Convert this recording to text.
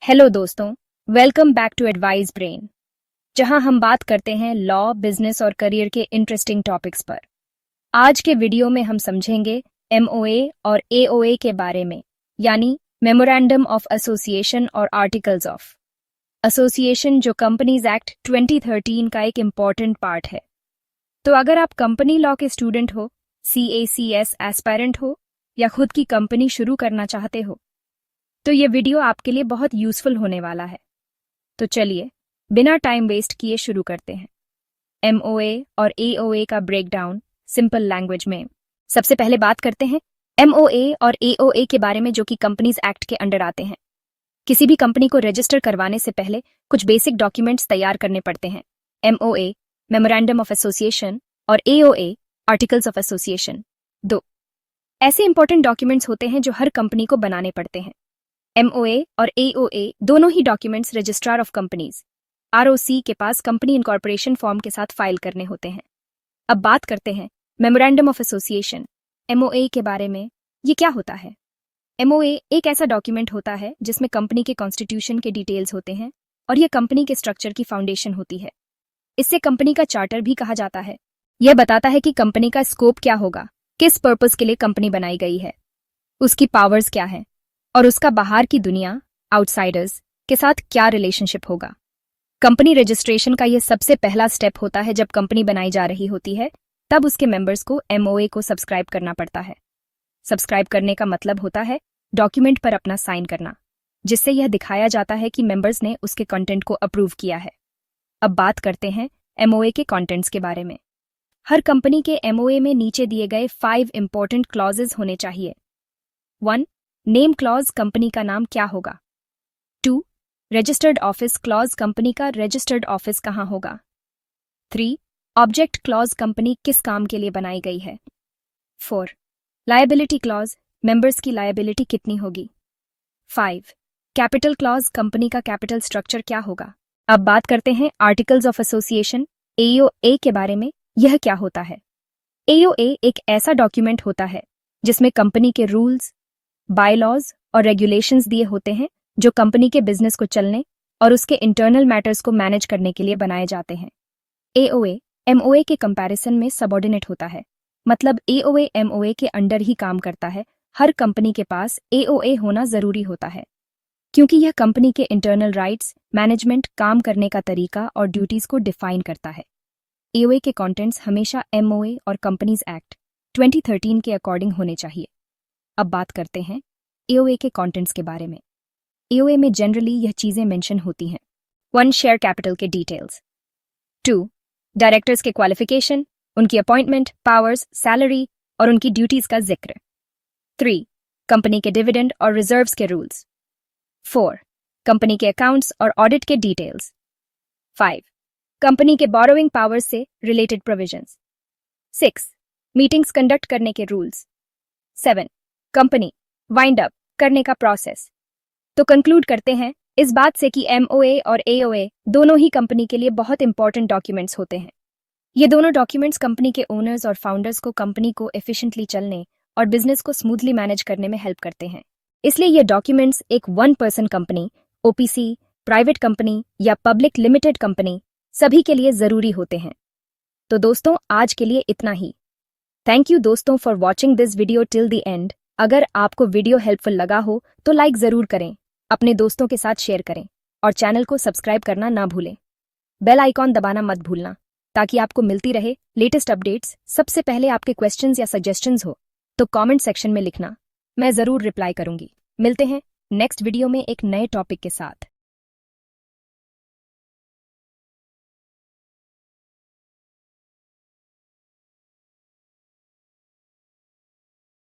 Hello दोस्तों, welcome back to Advice Brain, जहां हम बात करते हैं लॉ, बिजनेस और करियर के इंटरेस्टिंग टॉपिक्स पर। आज के वीडियो में हम समझेंगे एमओए और एओए के बारे में, यानी मेमोरेंडम ऑफ एसोसिएशन और आर्टिकल्स ऑफ एसोसिएशन, जो कंपनीज एक्ट 2013 का एक इम्पॉर्टेंट पार्ट है। तो अगर आप कंपनी लॉ के स्टूडेंट हो, CACS एस्पायरेंट हो या खुद की कंपनी शुरू करना चाहते हो, तो ये वीडियो आपके लिए बहुत यूजफुल होने वाला है। तो चलिए बिना टाइम वेस्ट किए शुरू करते हैं। एमओए और एओए का ब्रेकडाउन सिंपल लैंग्वेज में। सबसे पहले बात करते हैं एमओए और एओए के बारे में, जो कि कंपनीज एक्ट के अंडर आते हैं। किसी भी कंपनी को रजिस्टर करवाने से पहले कुछ बेसिक डॉक्यूमेंट्स तैयार करने पड़ते हैं। एमओए मेमोरेंडम ऑफ एसोसिएशन और एओए आर्टिकल्स ऑफ एसोसिएशन, दो ऐसे इंपॉर्टेंट डॉक्यूमेंट्स होते हैं जो हर कंपनी को बनाने पड़ते हैं। एमओए और एओए दोनों ही documents registrar of companies ROC के पास कंपनी इनकॉर्पोरेशन फॉर्म के साथ फाइल करने होते हैं। अब बात करते हैं मेमोरेंडम ऑफ एसोसिएशन MOA के बारे में। ये क्या होता है? MOA एक ऐसा डॉक्यूमेंट होता है जिसमें कंपनी के कॉन्स्टिट्यूशन के डिटेल्स होते हैं और यह कंपनी के स्ट्रक्चर की फाउंडेशन होती है। इससे कंपनी का चार्टर भी कहा जाता है। यह बताता है कि कंपनी का स्कोप क्या होगा, किस पर्पस के लिए कंपनी बनाई गई है, उसकी पावर्स क्या है और उसका बाहर की दुनिया, आउटसाइडर्स के साथ क्या रिलेशनशिप होगा। कंपनी रजिस्ट्रेशन का यह सबसे पहला स्टेप होता है। जब कंपनी बनाई जा रही होती है तब उसके मेंबर्स को MOA को सब्सक्राइब करना पड़ता है। सब्सक्राइब करने का मतलब होता है डॉक्यूमेंट पर अपना साइन करना, जिससे यह दिखाया जाता है कि मेंबर्स ने उसके कंटेंट को अप्रूव किया है। अब बात करते हैं MOA के कंटेंट्स के बारे में। हर कंपनी के MOA में नीचे दिए गए 5 इंपॉर्टेंट क्लॉजेज होने चाहिए। 1. नेम क्लॉज, कंपनी का नाम क्या होगा। 2. रजिस्टर्ड ऑफिस क्लॉज, कंपनी का रजिस्टर्ड ऑफिस कहाँ होगा। 3. ऑब्जेक्ट क्लॉज, कंपनी किस काम के लिए बनाई गई है। 4. लायबिलिटी क्लॉज, मेंबर्स की लायबिलिटी कितनी होगी। 5. कैपिटल क्लॉज, कंपनी का कैपिटल स्ट्रक्चर क्या होगा। अब बात करते हैं आर्टिकल्स ऑफ एसोसिएशन AOA के बारे में। यह क्या होता है? AOA एक ऐसा डॉक्यूमेंट होता है जिसमें कंपनी के रूल्स, बायलॉज और रेगुलेशंस दिए होते हैं, जो कंपनी के बिजनेस को चलने और उसके इंटरनल मैटर्स को मैनेज करने के लिए बनाए जाते हैं। AOA MOA के कंपैरिजन में सबऑर्डिनेट होता है, मतलब AOA MOA के अंडर ही काम करता है। हर कंपनी के पास AOA होना जरूरी होता है, क्योंकि यह कंपनी के इंटरनल राइट्स, मैनेजमेंट, काम करने का तरीका और ड्यूटीज को डिफाइन करता है। AOA के कंटेंट्स हमेशा MOA और कंपनीज एक्ट 2013 के अकॉर्डिंग होने चाहिए। अब बात करते हैं AOA के कंटेंट्स के बारे में। AOA में जनरली यह चीजें मेंशन होती हैं। 1. शेयर कैपिटल के डिटेल्स। 2. डायरेक्टर्स के क्वालिफिकेशन, उनकी अपॉइंटमेंट, पावर्स, सैलरी और उनकी ड्यूटीज का जिक्र। 3. कंपनी के डिविडेंड और रिजर्व्स के रूल्स। 4. कंपनी के अकाउंट्स और ऑडिट के डिटेल्स। 5. कंपनी के बोरोइंग पावर्स से रिलेटेड प्रोविजंस। 6. मीटिंग्स कंडक्ट करने के रूल्स। 7. कंपनी वाइंड अप करने का प्रोसेस। तो कंक्लूड करते हैं इस बात से कि MOA और AOA दोनों ही कंपनी के लिए बहुत इंपॉर्टेंट डॉक्यूमेंट्स होते हैं। ये दोनों डॉक्यूमेंट्स कंपनी के ओनर्स और फाउंडर्स को कंपनी को एफिशिएंटली चलने और बिजनेस को स्मूथली मैनेज करने में हेल्प करते हैं। इसलिए ये डॉक्यूमेंट्स एक 1 person company, OPC, private company या पब्लिक लिमिटेड कंपनी, सभी के लिए जरूरी होते हैं। तो दोस्तों, आज के लिए इतना ही। थैंक यू दोस्तों for watching this video till the end. अगर आपको वीडियो हेल्पफुल लगा हो तो लाइक जरूर करें, अपने दोस्तों के साथ शेयर करें और चैनल को सब्सक्राइब करना ना भूलें। बेल आइकॉन दबाना मत भूलना, ताकि आपको मिलती रहे लेटेस्ट अपडेट्स सबसे पहले। आपके क्वेश्चंस या सजेशंस हो तो कमेंट सेक्शन में लिखना, मैं जरूर रिप्लाई करूंगी। मिलते हैं नेक्स्ट वीडियो में एक नए टॉपिक के साथ।